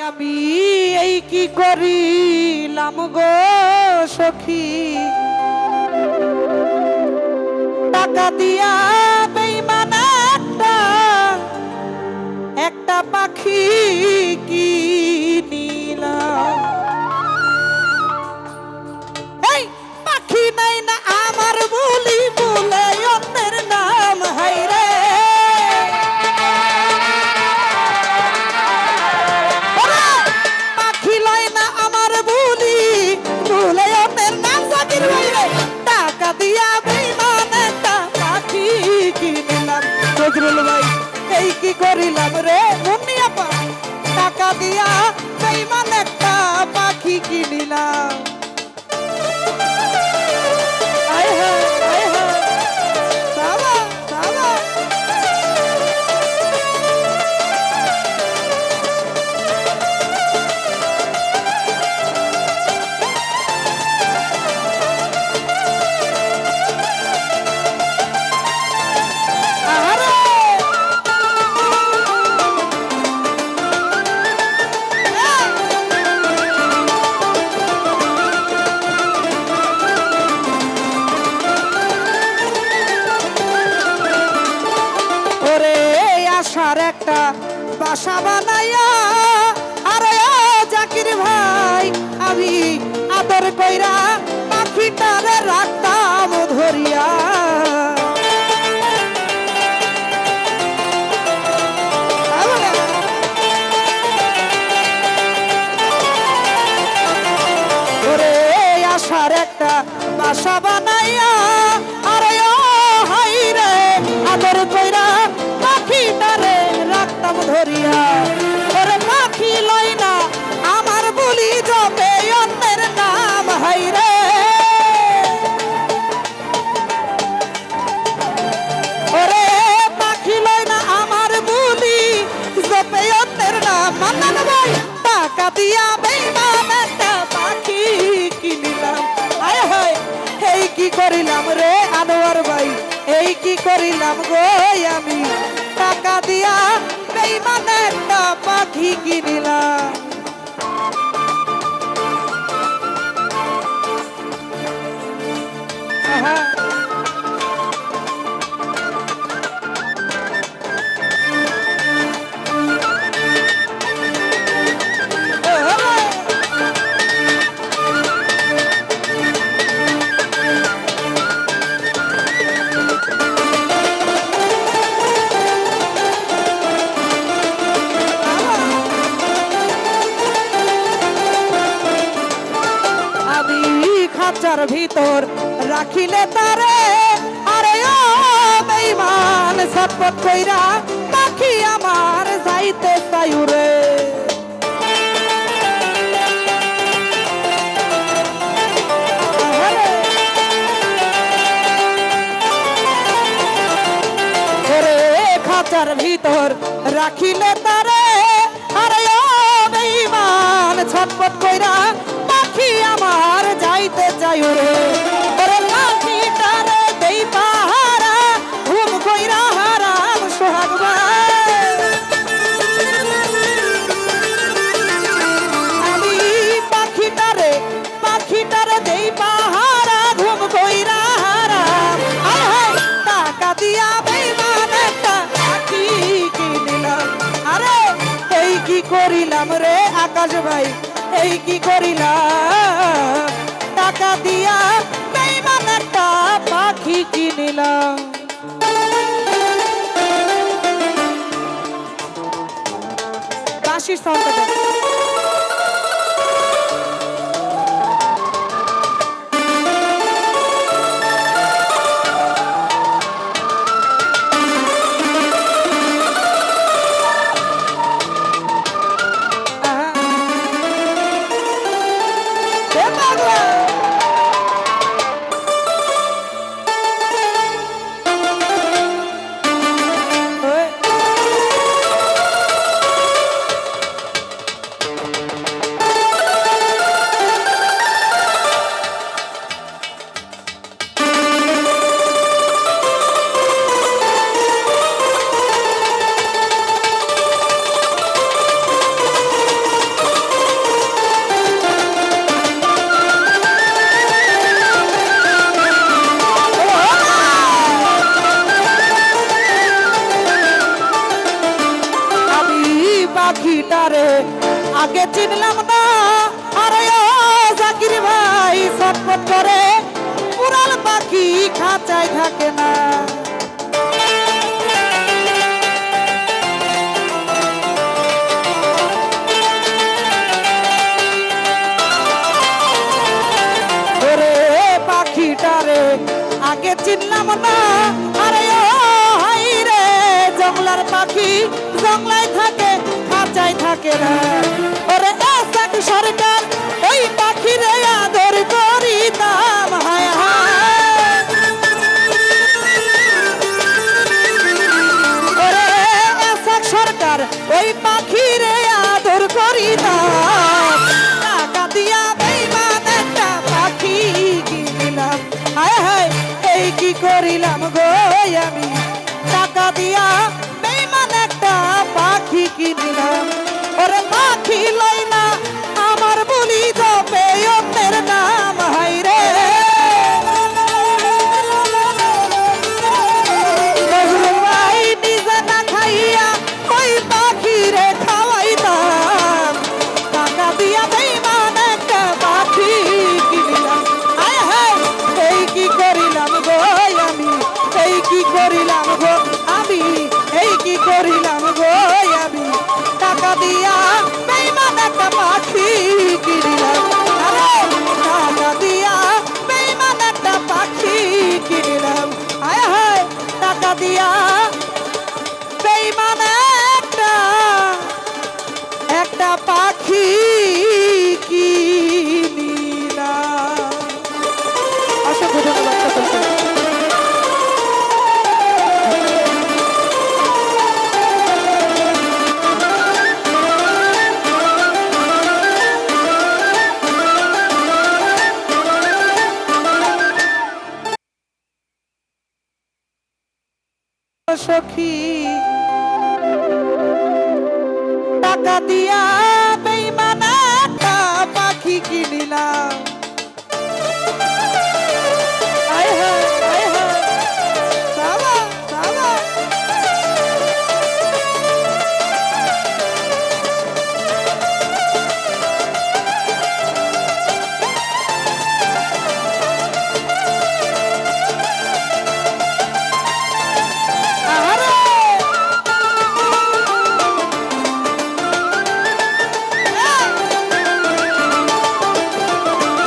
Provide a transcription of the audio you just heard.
আমি এই কি করিলাম গো সখী, টাকা দিয়া বেঈমান একটা পাখি কিনিলাম। এই পাখি নাই না আমার বলি বলে অন্যের নাম হাইরে, পাখি লয় না আমার বলি বলে অন্যের নাম জাকির ভাইরে, টাকা দিয়া বেঈমান একটা পাখি কিনিলাম। নজরুল ভাই এই কি করিলাম রে মুন্নিয়া পা, টাকা দিয়া বেঈমান একটা পাখি কিনিলাম। আয় হায় আয় হায় বাবা বাবা, আশার একটা বাসা বানাইয়া আরে ও জাকির ভাই আমি আদর কইরা পাখিটারে রাখতাম ধরিয়া। ওরে আশার একটা বাসা বানাইয়া আরে ও হাই রে আদর কইরা পাখিটারে রাখতাম ধরিয়া। ওরে পাখি লয় না আমার বলি জপে অন্যের নাম হাইরে, ওরে পাখি লয় না আমার বলি জপে অন্যের নাম। মান্নান ভাই টাকা দিয়া বেঈমান একটা পাখি কিনিলাম। আয় হায় এই কি করিলাম রে আনোয়ার ভাই, এই কি করিলাম গো আমি, টাকা দিয়া বেঈমান একটা পাখি কিনিলাম। আহা খাঁচার ভিতর রাখিলে তারে আরে ও বেঈমান ছটফট কইরা পাখি আমার যাইতে চাইরে। ওরে খাঁচার ভিতর রাখিলে তারে আরে ও বেঈমান ছটফট কইরা পাখি আমার যাইতে চাই রে। ওরে পাখিটারে দেই পাহারা ঘুম কইরা হারাম সোহাগ ভাই, আমি পাখিটারে দেই পাহারা ঘুম কইরা হারাম। আয় হায় টাকা দিয়া বেঈমান একটা পাখি কিনিলাম। আরে এই কি করিলাম রে আকাশ ভাই, এই কি করিলাম, টাকা দিয়া বেঈমান একটা পাখি কিনিলাম। বাঁশির সাউন্ডটা পাখিটারে আগে চিনলাম না, আরে ও জাকির ভাই ছটফট করে উড়াল পাখি খাঁচায় থাকে না। ওরে পাখিটারে আগে চিনলাম না, আরে ও হাই রে জংলার পাখি জংলায় থাকে খাঁচায় থাকে না। ওরে এসাক সরকার ওই পাখিরে আদর করিতাম, হায় হায়। ওরে এসাক সরকার ওই পাখিরে আদর করিতাম, টাকা দিয়া বেইমান একটা পাখি কিনিলাম, হায় হায় এই কি করিলাম গো আমি, টাকা দিয়া বেইমান একটা পাখি কিনিলাম। ওরে পাখি লইনা আমার বলি জপে অন্যের নাম, হায় রে নজরুল ভাই নিজে না খাইয়া ওই পাখিরে খাওয়াইতাম, টাকা দিয়া বেইমান একটা পাখি কিনিলাম, হায় হায় এই কি করিলাম গো আমি, এই কি করিলাম গো আমি, এই কি করিলাম গো আমি, টাকা দিয়া বেইমান একটা পাখি কিনিলাম, আরে টাকা দিয়া বেইমান একটা পাখি কিনিলাম, হায় হায় টাকা দিয়া বেইমান একটা পাখি কিনিলাম। অসংখ্য ধন্যবাদ সকলকে। সখী টাকা দিয়া